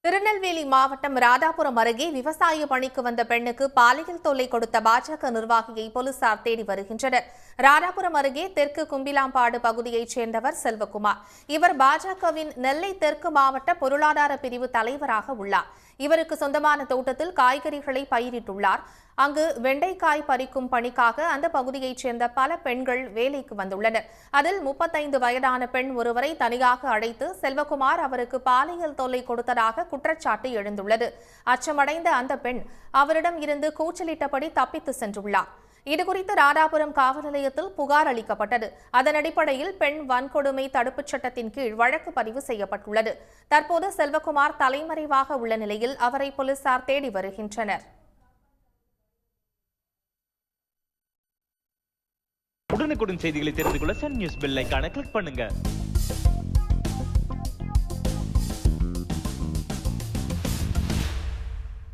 திருநெல்வேலி மாவட்டம் ராதாபுரம் அருகே விவசாய பணிக்கு வந்த பெண்ணுக்கு பாலியல் தொல்லை கொடுத்த பாஜக நிர்வாகியை போலீசார் தேடி வருகின்றனர். ராதாபுரம் அருகே தெற்கு கும்பிலாம்பாடு பகுதியைச் சேர்ந்தவர் செல்வகுமார். இவர் பாஜகவின் நெல்லை தெற்கு மாவட்ட பொருளாதார பிரிவு தலைவராக உள்ளார். இவருக்கு சொந்தமான தோட்டத்தில் காய்கறிகளை பயிரிட்டுள்ளார். அங்கு வெண்டைக்காய் பறிக்கும் பணிக்காக அந்த பகுதியைச் சேர்ந்த பல பெண்கள் வேலைக்கு வந்துள்ளனர். அதில் 35 வயதான பெண் ஒருவரை தனியாக அழைத்து செல்வகுமார் அவருக்கு பாலியல் தொல்லை கொடுத்ததாக குற்றச்சாட்டு எழுந்துள்ளது. அச்சமடைந்த அந்த பெண் அவரிடம் இருந்து கூச்சலிட்டபடி தப்பித்து சென்றுள்ளார். இதுகுறித்து ராதாபுரம் காவல் நிலையத்தில் புகார் அளிக்கப்பட்டது. அதன் அடிப்படையில் பெண் வன்கொடுமை தடுப்புச் சட்டத்தின் கீழ் வழக்கு பதிவு செய்யப்பட்டுள்ளது. தற்போது செல்வகுமார் தலைமறைவாக உள்ள நிலையில் அவரை போலீசார் தேடி வருகின்றனர். உடனுக்குடன் செய்திகளை தெரிந்து கொள்ள சன் நியூஸ் பெல் ஐகானை கிளிக் பண்ணுங்க.